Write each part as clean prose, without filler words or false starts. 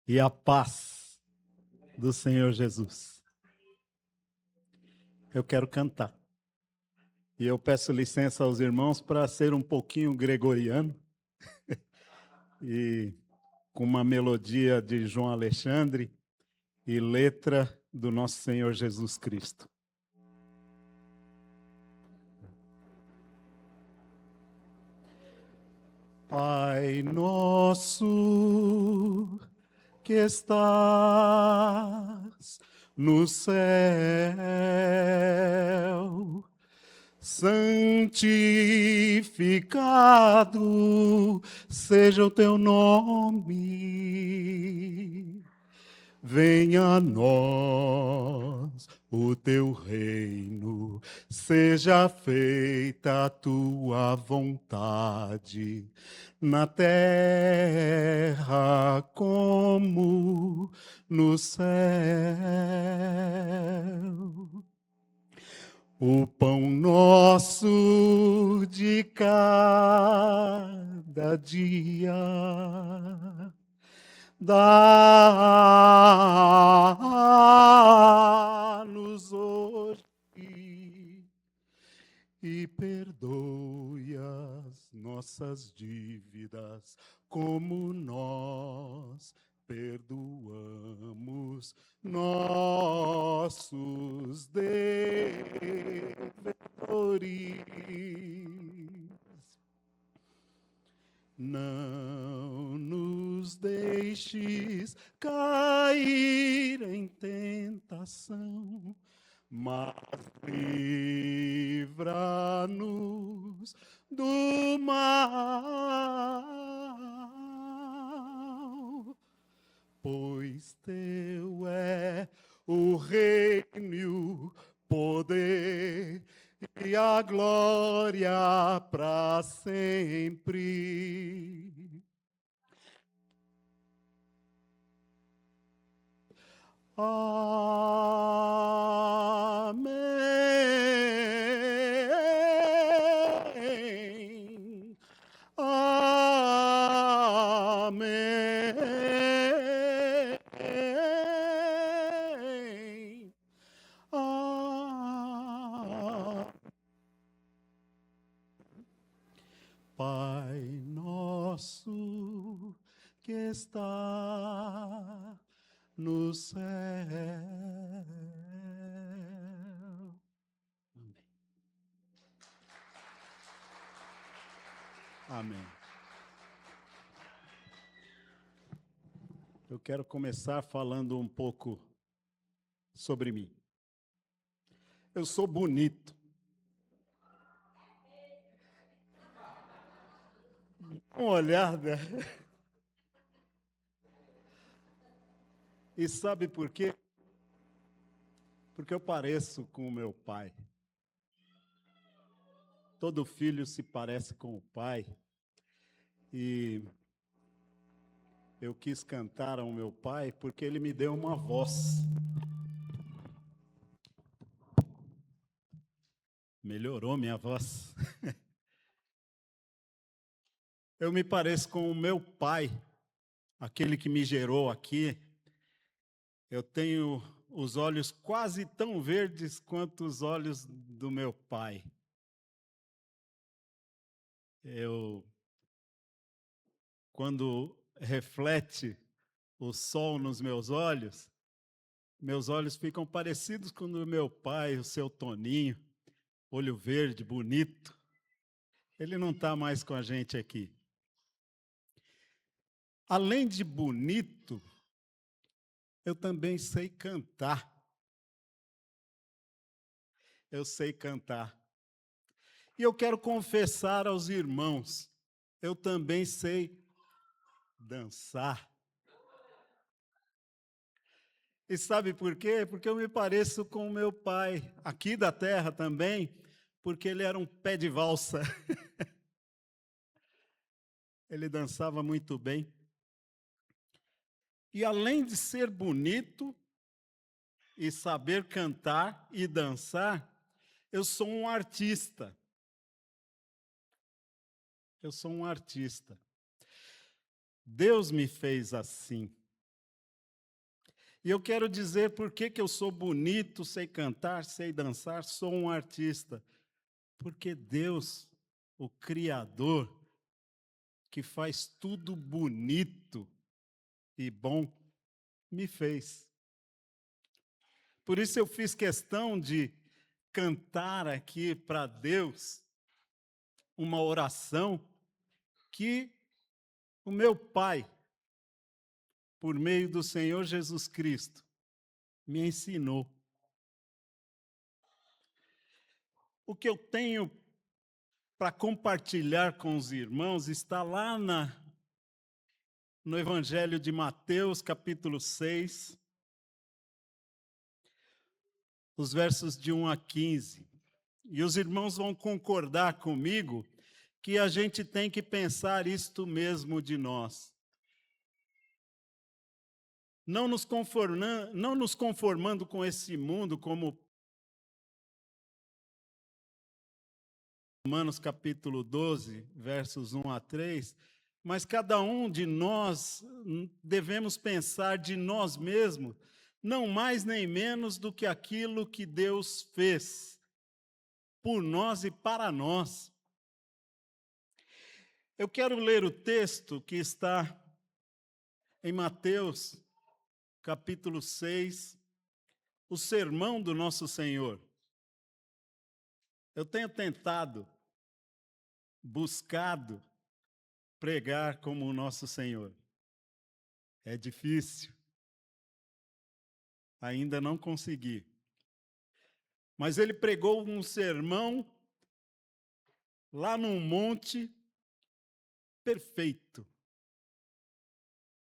E a paz do Senhor Jesus. Eu quero cantar. E eu peço licença aos irmãos para ser um pouquinho gregoriano. E com uma melodia de João Alexandre e letra do nosso Senhor Jesus Cristo. Pai nosso que estás no céu, santificado seja o teu nome. Venha a nós o teu reino, seja feita a tua vontade, na terra como no céu. O pão nosso de cada dia dá-nos hoje e perdoe as nossas dívidas, como nós perdoamos nossos devedores. Não nos deixes cair em tentação, mas livra-nos do mal. Pois teu é o reino e o poder e a glória para sempre. Amém. Amém. Pai nosso que está no céu. Amém. Amém. Eu quero começar falando um pouco sobre mim. Eu sou bonito. Uma olhada. E sabe por quê? Porque eu pareço com o meu pai. Todo filho se parece com o pai. E eu quis cantar ao meu pai porque ele me deu uma voz. Melhorou minha voz. Eu me pareço com o meu pai, aquele que me gerou aqui. Eu tenho os olhos quase tão verdes quanto os olhos do meu pai. Quando reflete o sol nos meus olhos ficam parecidos com o do meu pai, o seu Toninho, olho verde, bonito. Ele não está mais com a gente aqui. Além de bonito, eu também sei cantar. Eu sei cantar. E eu quero confessar aos irmãos, eu também sei dançar. E sabe por quê? Porque eu me pareço com o meu pai, aqui da terra também, porque ele era um pé de valsa. Ele dançava muito bem. E além de ser bonito e saber cantar e dançar, eu sou um artista. Eu sou um artista. Deus me fez assim. E eu quero dizer por que eu sou bonito, sei cantar, sei dançar, sou um artista. Porque Deus, o Criador, que faz tudo bonito e bom, me fez. Por isso eu fiz questão de cantar aqui para Deus uma oração que o meu Pai, por meio do Senhor Jesus Cristo, me ensinou. O que eu tenho para compartilhar com os irmãos está lá no Evangelho de Mateus, capítulo 6, os versos de 1 a 15. E os irmãos vão concordar comigo que a gente tem que pensar isto mesmo de nós. Não nos conformando com esse mundo, como Romanos capítulo 12, versos 1 a 3, mas cada um de nós devemos pensar de nós mesmos, não mais nem menos do que aquilo que Deus fez por nós e para nós. Eu quero ler o texto que está em Mateus, capítulo 6, o sermão do nosso Senhor. Eu tenho tentado, buscado, pregar como o nosso Senhor. É difícil. Ainda não consegui. Mas ele pregou um sermão lá num monte perfeito.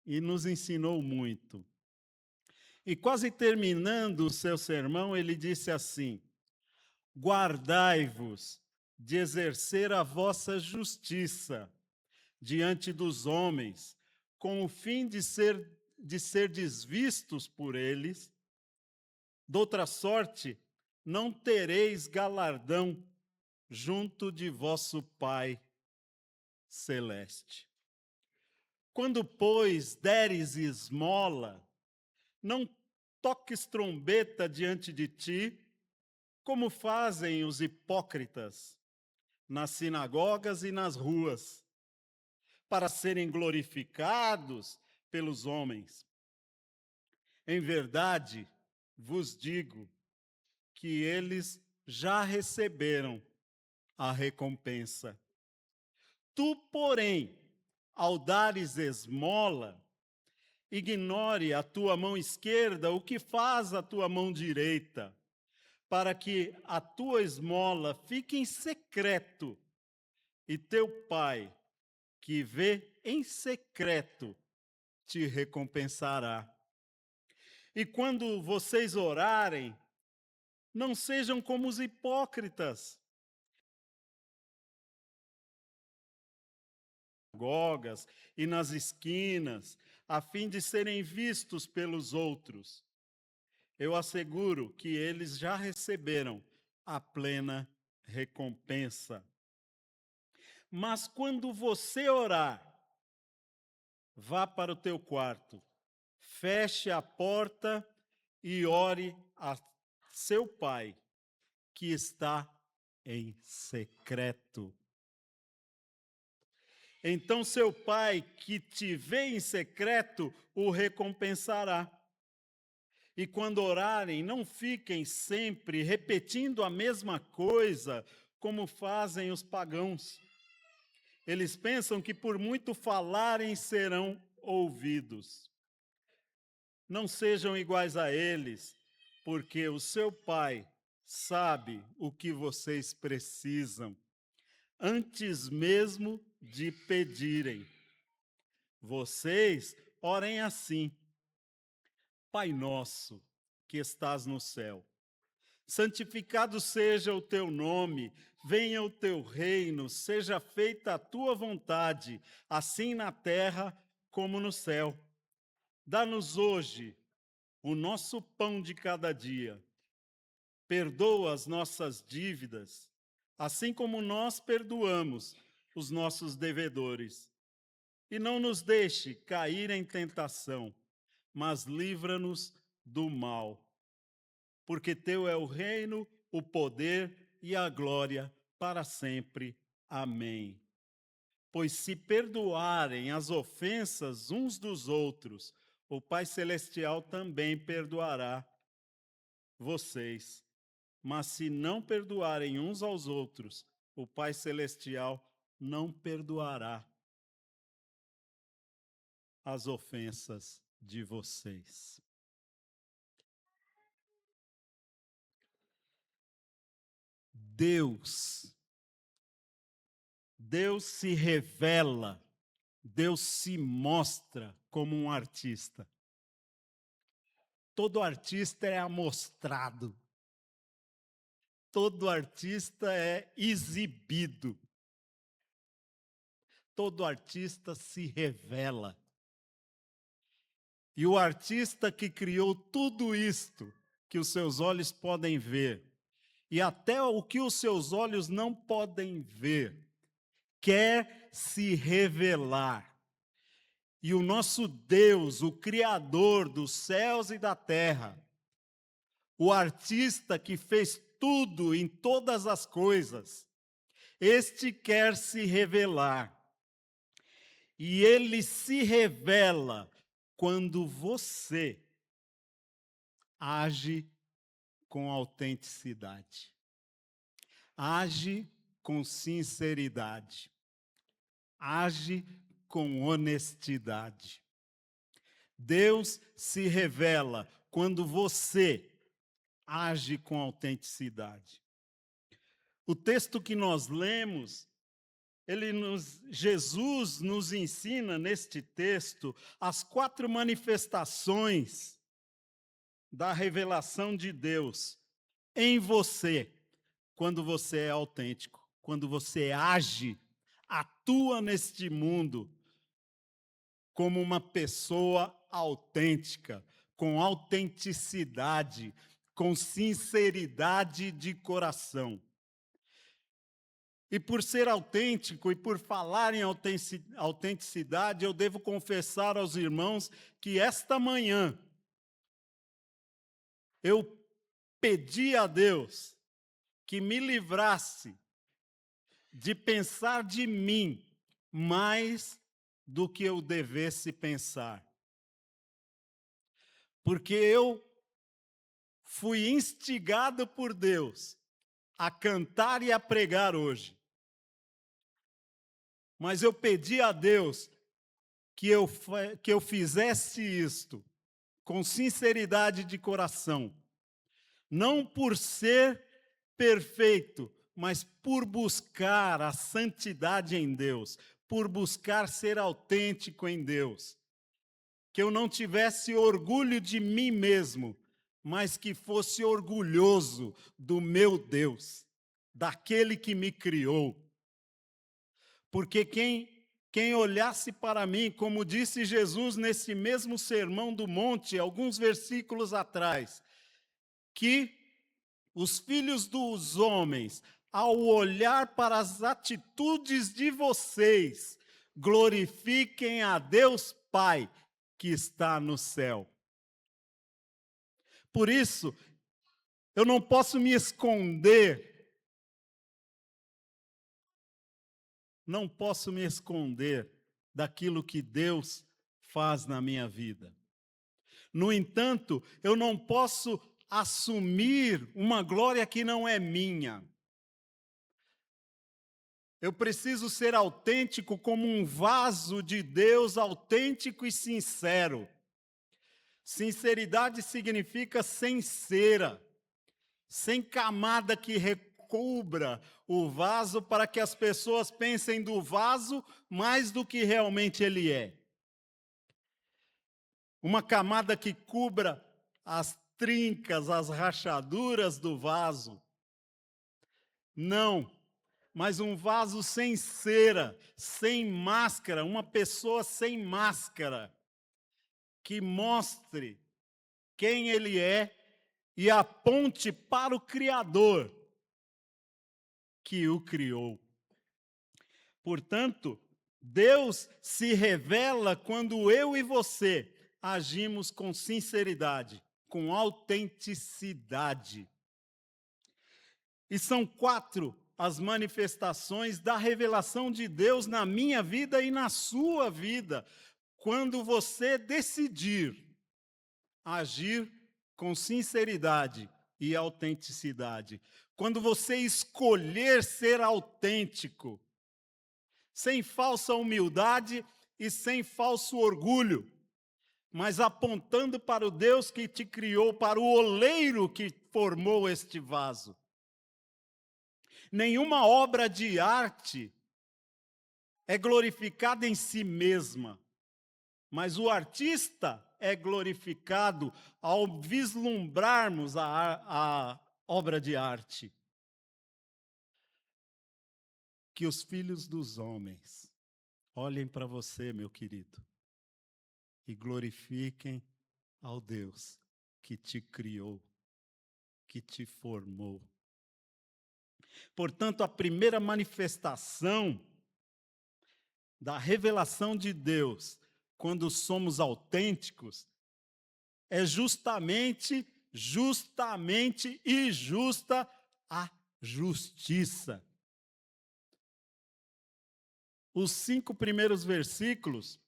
E nos ensinou muito. E quase terminando o seu sermão, ele disse assim: guardai-vos de exercer a vossa justiça diante dos homens, com o fim de ser desvistos por eles. Doutra sorte, não tereis galardão junto de vosso Pai celeste. Quando, pois, deres esmola, não toques trombeta diante de ti, como fazem os hipócritas nas sinagogas e nas ruas, para serem glorificados pelos homens. Em verdade, vos digo que eles já receberam a recompensa. Tu, porém, ao dares esmola, ignore a tua mão esquerda o que faz a tua mão direita, para que a tua esmola fique em secreto, e teu Pai, que vê em secreto, te recompensará. E quando vocês orarem, não sejam como os hipócritas, sinagogas e nas esquinas, a fim de serem vistos pelos outros. Eu asseguro que eles já receberam a plena recompensa. Mas quando você orar, vá para o teu quarto, feche a porta e ore a seu Pai, que está em secreto. Então seu Pai, que te vê em secreto, o recompensará. E quando orarem, não fiquem sempre repetindo a mesma coisa, como fazem os pagãos. Eles pensam que por muito falarem serão ouvidos. Não sejam iguais a eles, porque o seu Pai sabe o que vocês precisam, antes mesmo de pedirem. Vocês orem assim: Pai nosso, que estás no céu, santificado seja o teu nome, venha o teu reino, seja feita a tua vontade, assim na terra como no céu. Dá-nos hoje o nosso pão de cada dia. Perdoa as nossas dívidas, assim como nós perdoamos os nossos devedores. E não nos deixe cair em tentação, mas livra-nos do mal. Porque teu é o reino, o poder e a glória para sempre. Amém. Pois se perdoarem as ofensas uns dos outros, o Pai Celestial também perdoará vocês. Mas se não perdoarem uns aos outros, o Pai Celestial não perdoará as ofensas de vocês. Deus se revela, Deus se mostra como um artista. Todo artista é amostrado. Todo artista é exibido. Todo artista se revela. E o artista que criou tudo isto que os seus olhos podem ver, e até o que os seus olhos não podem ver, quer se revelar. E o nosso Deus, o Criador dos céus e da terra, o artista que fez tudo em todas as coisas, este quer se revelar. E ele se revela quando você age com autenticidade, age com sinceridade, age com honestidade. Deus se revela quando você age com autenticidade. O texto que nós lemos, Jesus nos ensina neste texto as 4 manifestações da revelação de Deus em você, quando você é autêntico, quando você age, atua neste mundo como uma pessoa autêntica, com autenticidade, com sinceridade de coração. E por ser autêntico e por falar em autenticidade, eu devo confessar aos irmãos que esta manhã eu pedi a Deus que me livrasse de pensar de mim mais do que eu devesse pensar. Porque eu fui instigado por Deus a cantar e a pregar hoje. Mas eu pedi a Deus que eu fizesse isto com sinceridade de coração. Não por ser perfeito, mas por buscar a santidade em Deus, por buscar ser autêntico em Deus. Que eu não tivesse orgulho de mim mesmo, mas que fosse orgulhoso do meu Deus, daquele que me criou. Porque quem olhasse para mim, como disse Jesus nesse mesmo Sermão do Monte, alguns versículos atrás, que os filhos dos homens, ao olhar para as atitudes de vocês, glorifiquem a Deus Pai que está no céu. Por isso, eu não posso me esconder. Não posso me esconder daquilo que Deus faz na minha vida. No entanto, eu não posso assumir uma glória que não é minha. Eu preciso ser autêntico como um vaso de Deus, autêntico e sincero. Sinceridade significa sem cera, sem camada que recubra o vaso para que as pessoas pensem do vaso mais do que realmente ele é. Uma camada que cubra as trincas, as rachaduras do vaso. Não, mas um vaso sem cera, sem máscara, uma pessoa sem máscara, que mostre quem ele é e aponte para o Criador que o criou. Portanto, Deus se revela quando eu e você agimos com sinceridade, com autenticidade. E são 4 as manifestações da revelação de Deus na minha vida e na sua vida, quando você decidir agir com sinceridade e autenticidade. Quando você escolher ser autêntico, sem falsa humildade e sem falso orgulho, mas apontando para o Deus que te criou, para o oleiro que formou este vaso. Nenhuma obra de arte é glorificada em si mesma, mas o artista é glorificado ao vislumbrarmos a obra de arte. Que os filhos dos homens olhem para você, meu querido, e glorifiquem ao Deus que te criou, que te formou. Portanto, a primeira manifestação da revelação de Deus, quando somos autênticos, é justamente e justa a justiça. Os 5 primeiros versículos,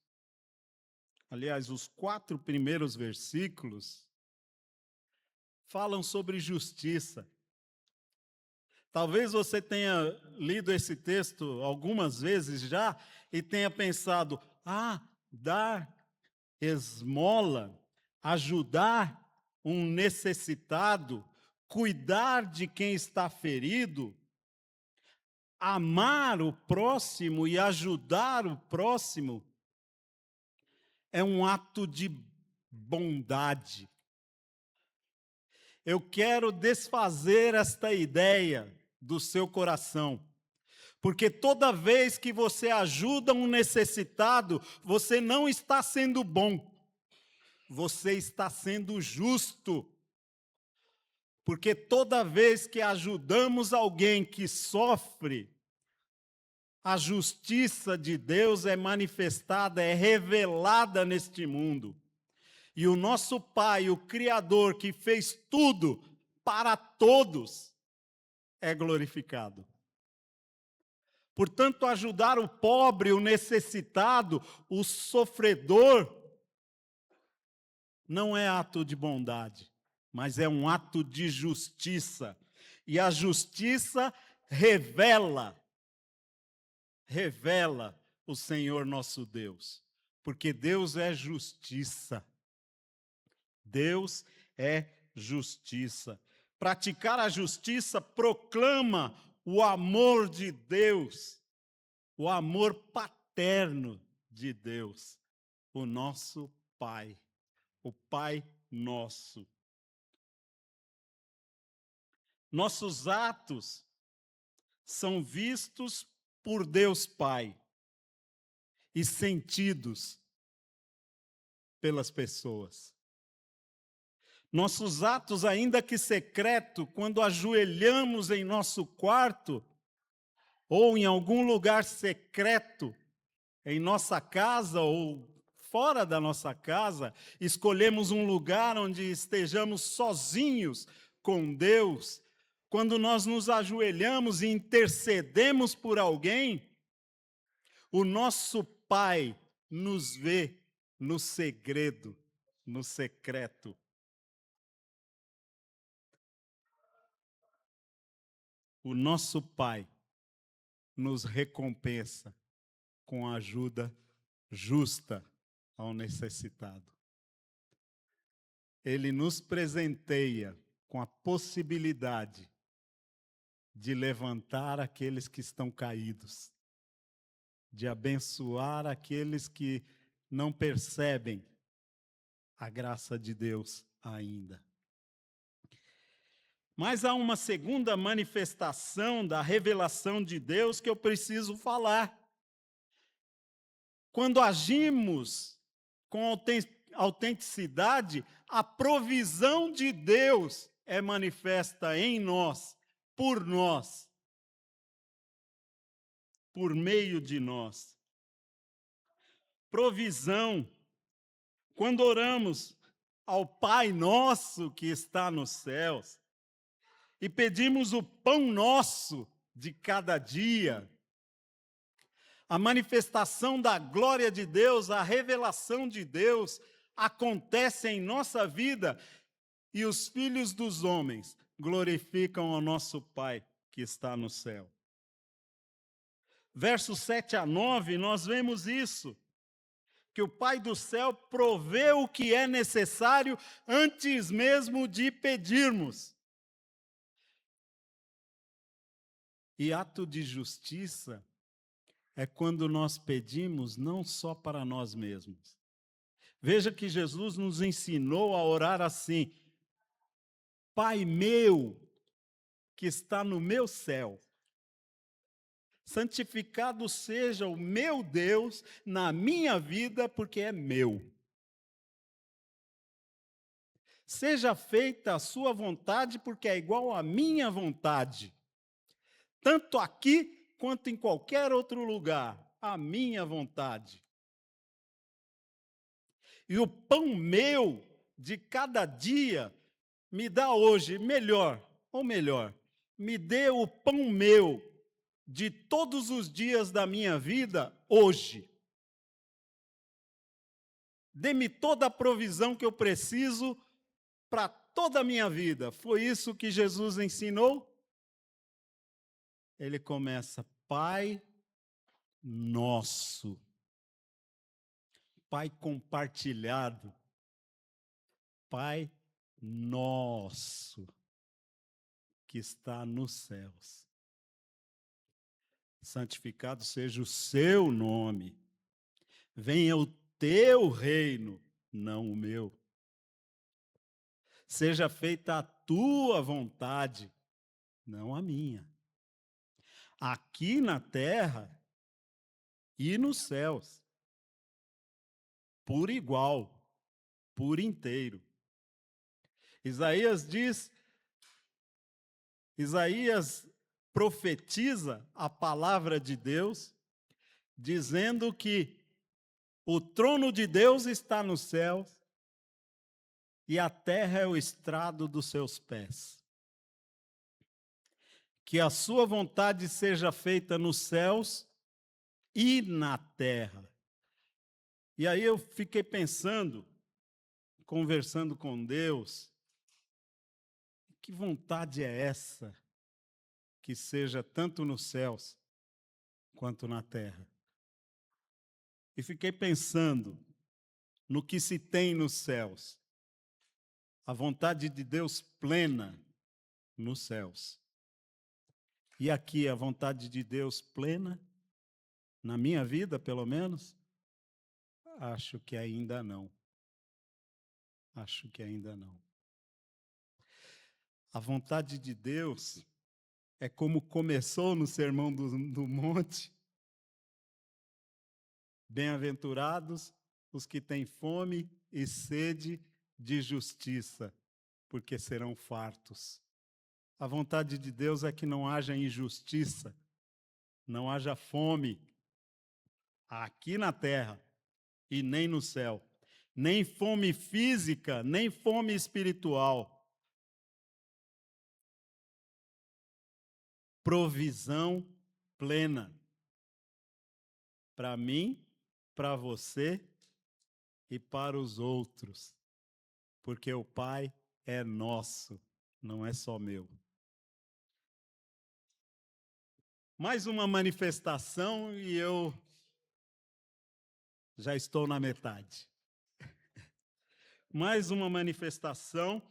aliás, os 4 primeiros versículos, falam sobre justiça. Talvez você tenha lido esse texto algumas vezes já e tenha pensado, dar esmola, ajudar um necessitado, cuidar de quem está ferido, amar o próximo e ajudar o próximo, é um ato de bondade. Eu quero desfazer esta ideia do seu coração, porque toda vez que você ajuda um necessitado, você não está sendo bom, você está sendo justo. Porque toda vez que ajudamos alguém que sofre, a justiça de Deus é manifestada, é revelada neste mundo. E o nosso Pai, o Criador, que fez tudo para todos, é glorificado. Portanto, ajudar o pobre, o necessitado, o sofredor, não é ato de bondade, mas é um ato de justiça. E a justiça revela o Senhor nosso Deus, porque Deus é justiça. Deus é justiça. Praticar a justiça proclama o amor de Deus, o amor paterno de Deus, o nosso Pai, o Pai nosso. Nossos atos são vistos por Deus Pai e sentidos pelas pessoas. Nossos atos, ainda que secreto, quando ajoelhamos em nosso quarto ou em algum lugar secreto, em nossa casa ou fora da nossa casa, escolhemos um lugar onde estejamos sozinhos com Deus. Quando nós nos ajoelhamos e intercedemos por alguém, o nosso Pai nos vê no segredo, no secreto. O nosso Pai nos recompensa com a ajuda justa ao necessitado. Ele nos presenteia com a possibilidade de levantar aqueles que estão caídos, de abençoar aqueles que não percebem a graça de Deus ainda. Mas há uma segunda manifestação da revelação de Deus que eu preciso falar. Quando agimos com autenticidade, a provisão de Deus é manifesta em nós, por meio de nós. Provisão. Quando oramos, ao Pai nosso que está nos céus e pedimos o pão nosso de cada dia, a manifestação da glória de Deus, a revelação de Deus acontece em nossa vida e os filhos dos homens glorificam ao nosso Pai que está no céu. Versos 7 a 9, nós vemos isso, que o Pai do céu provê o que é necessário antes mesmo de pedirmos. E ato de justiça é quando nós pedimos não só para nós mesmos. Veja que Jesus nos ensinou a orar assim: Pai meu, que está no meu céu, santificado seja o meu Deus na minha vida, porque é meu. Seja feita a sua vontade, porque é igual à minha vontade. Tanto aqui quanto em qualquer outro lugar, a minha vontade. E o pão meu de cada dia me dá hoje ou melhor, me dê o pão meu de todos os dias da minha vida hoje. Dê-me toda a provisão que eu preciso para toda a minha vida. Foi isso que Jesus ensinou? Ele começa: Pai nosso. Pai compartilhado. Pai nosso, que está nos céus. Santificado seja o seu nome. Venha o teu reino, não o meu. Seja feita a tua vontade, não a minha. Aqui na terra e nos céus. Por igual, por inteiro. Isaías profetiza a palavra de Deus, dizendo que o trono de Deus está nos céus e a terra é o estrado dos seus pés. Que a sua vontade seja feita nos céus e na terra. E aí eu fiquei pensando, conversando com Deus, que vontade é essa que seja tanto nos céus quanto na terra? E fiquei pensando no que se tem nos céus. A vontade de Deus plena nos céus. E aqui a vontade de Deus plena, na minha vida, pelo menos? Acho que ainda não. Acho que ainda não. A vontade de Deus é como começou no Sermão do Monte. Bem-aventurados os que têm fome e sede de justiça, porque serão fartos. A vontade de Deus é que não haja injustiça, não haja fome aqui na terra e nem no céu. Nem fome física, nem fome espiritual. Provisão plena. Para mim, para você e para os outros. Porque o Pai é nosso, não é só meu. Mais uma manifestação e eu já estou na metade. Mais uma manifestação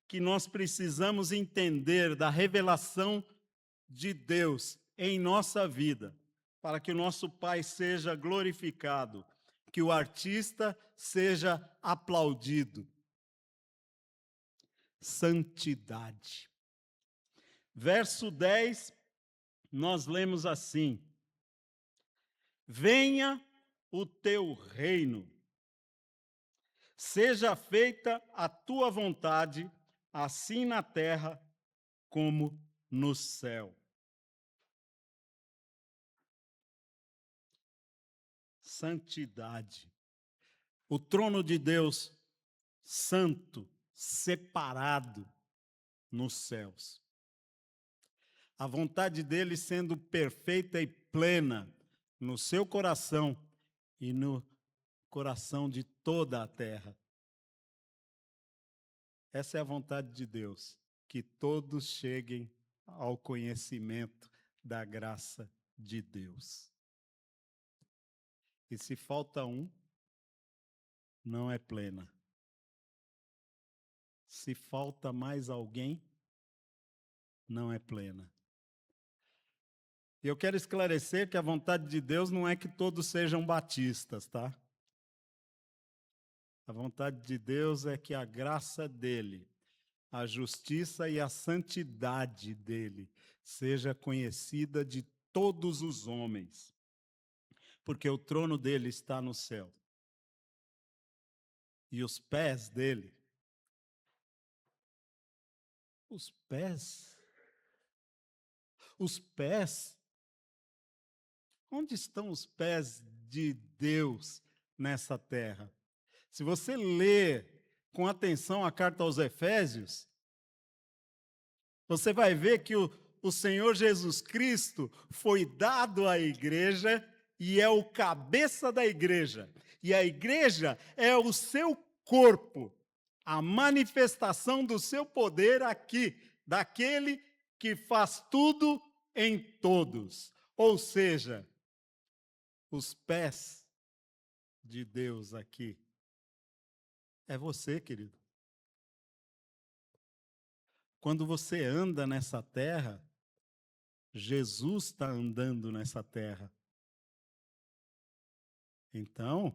que nós precisamos entender da revelação de Deus em nossa vida, para que o nosso Pai seja glorificado, que o artista seja aplaudido. Santidade. Verso 10, nós lemos assim: Venha o teu reino. Seja feita a tua vontade, assim na terra como no céu. Santidade. O trono de Deus santo, separado nos céus. A vontade dele sendo perfeita e plena no seu coração e no coração de toda a terra. Essa é a vontade de Deus, que todos cheguem ao conhecimento da graça de Deus. E se falta um, não é plena. Se falta mais alguém, não é plena. E eu quero esclarecer que a vontade de Deus não é que todos sejam batistas, tá? A vontade de Deus é que a graça dele, a justiça e a santidade dele seja conhecida de todos os homens, porque o trono dele está no céu. E os pés dele, os pés, onde estão os pés de Deus nessa terra? Se você ler com atenção a carta aos Efésios, você vai ver que o Senhor Jesus Cristo foi dado à igreja e é o cabeça da igreja. E a igreja é o seu corpo, a manifestação do seu poder aqui, daquele que faz tudo em todos. Ou seja, os pés de Deus aqui é você, querido. Quando você anda nessa terra, Jesus está andando nessa terra. Então,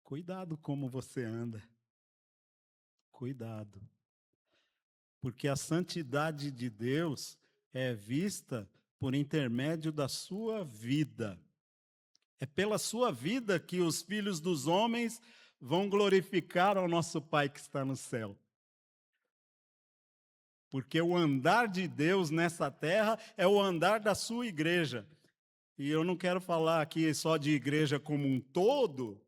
cuidado como você anda. Cuidado. Porque a santidade de Deus é vista por intermédio da sua vida. É pela sua vida que os filhos dos homens vão glorificar ao nosso Pai que está no céu. Porque o andar de Deus nessa terra é o andar da sua igreja. E eu não quero falar aqui só de igreja como um todo,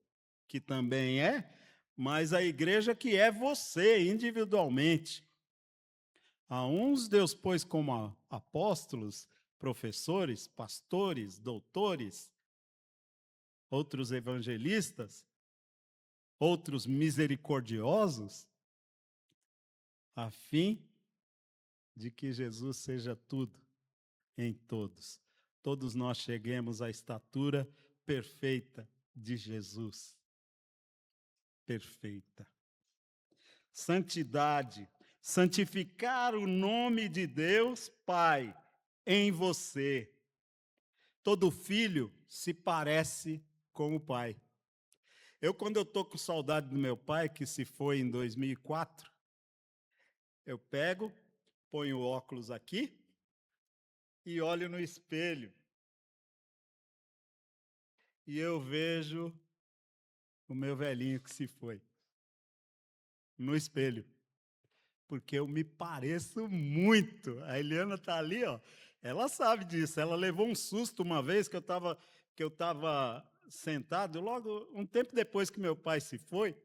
que também é, mas a igreja que é você individualmente. A uns Deus pôs como apóstolos, professores, pastores, doutores, outros evangelistas, outros misericordiosos, a fim de que Jesus seja tudo em todos. Todos nós cheguemos à estatura perfeita de Jesus. Perfeita. Santidade. Santificar o nome de Deus, Pai, em você. Todo filho se parece com o pai. Quando eu estou com saudade do meu pai, que se foi em 2004, eu pego, ponho o óculos aqui e olho no espelho. E eu vejo o meu velhinho que se foi. No espelho. Porque eu me pareço muito. A Eliana está ali, ó. Ela sabe disso. Ela levou um susto uma vez que eu estava sentado, logo um tempo depois que meu pai se foi,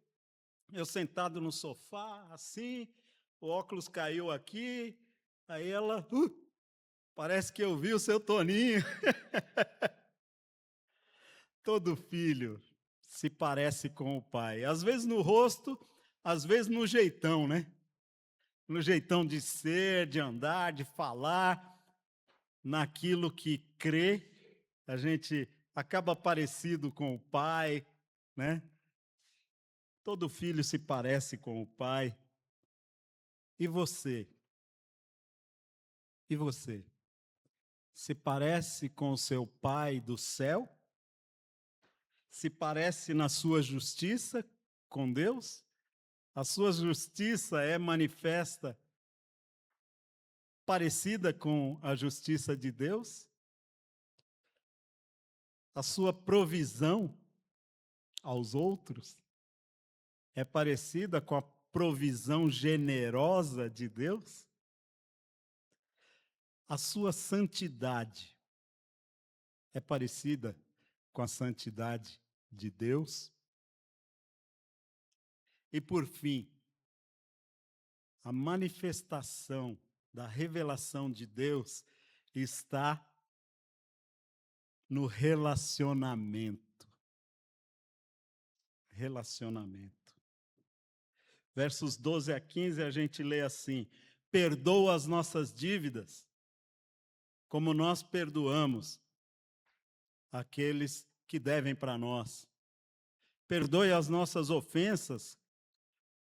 eu sentado no sofá, assim, o óculos caiu aqui, aí ela, parece que eu vi o seu Toninho. Todo filho se parece com o pai. Às vezes no rosto, às vezes no jeitão, né? No jeitão de ser, de andar, de falar, naquilo que crê, a gente acaba parecido com o pai, né? Todo filho se parece com o pai. E você? E você? Se parece com o seu pai do céu? Se parece na sua justiça com Deus? A sua justiça é manifesta, parecida com a justiça de Deus? A sua provisão aos outros é parecida com a provisão generosa de Deus? A sua santidade é parecida com a santidade de Deus? E por fim, a manifestação da revelação de Deus está no relacionamento. Relacionamento. Versos 12 a 15 a gente lê assim: perdoa as nossas dívidas, como nós perdoamos aqueles que devem para nós. Perdoe as nossas ofensas,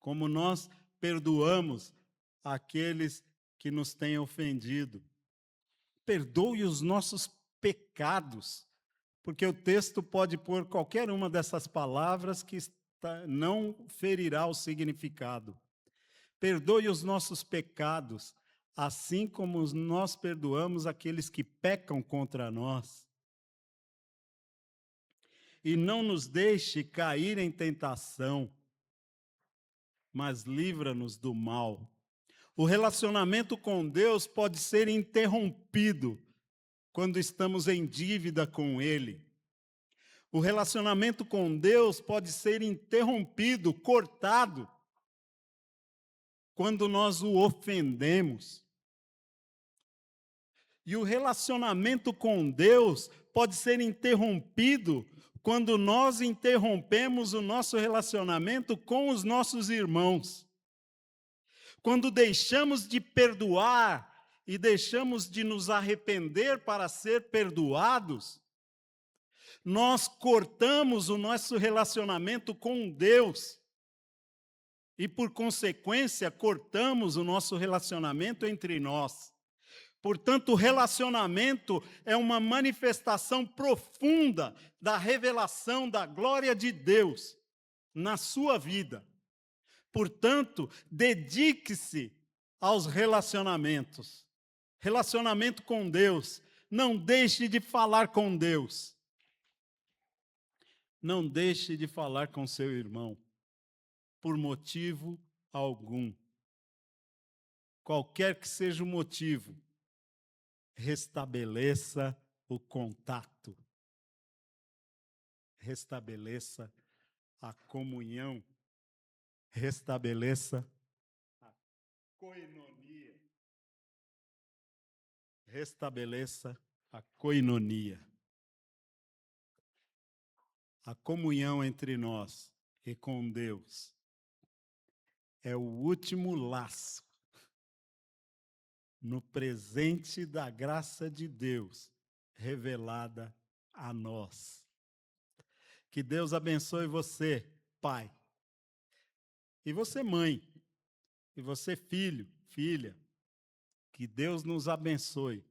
como nós perdoamos aqueles que nos têm ofendido. Perdoe os nossos pecados, porque o texto pode pôr qualquer uma dessas palavras que não ferirá o significado. Perdoe os nossos pecados, assim como nós perdoamos aqueles que pecam contra nós. E não nos deixe cair em tentação, mas livra-nos do mal. O relacionamento com Deus pode ser interrompido quando estamos em dívida com Ele. O relacionamento com Deus pode ser interrompido, cortado, quando nós o ofendemos. E o relacionamento com Deus pode ser interrompido quando nós interrompemos o nosso relacionamento com os nossos irmãos. Quando deixamos de perdoar e deixamos de nos arrepender para ser perdoados, nós cortamos o nosso relacionamento com Deus. E, por consequência, cortamos o nosso relacionamento entre nós. Portanto, o relacionamento é uma manifestação profunda da revelação da glória de Deus na sua vida. Portanto, dedique-se aos relacionamentos. Relacionamento com Deus. Não deixe de falar com Deus. Não deixe de falar com seu irmão, por motivo algum. Qualquer que seja o motivo, restabeleça o contato. Restabeleça a comunhão. Restabeleça a koinonia. Restabeleça a koinonia. A comunhão entre nós e com Deus é o último laço no presente da graça de Deus revelada a nós. Que Deus abençoe você, pai. E você, mãe. E você, filho, filha. Que Deus nos abençoe.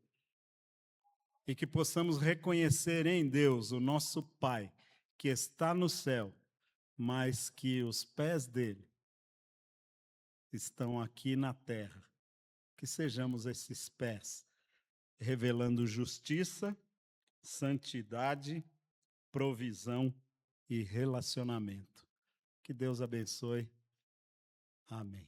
E que possamos reconhecer em Deus o nosso Pai, que está no céu, mas que os pés dele estão aqui na terra. Que sejamos esses pés, revelando justiça, santidade, provisão e relacionamento. Que Deus abençoe. Amém.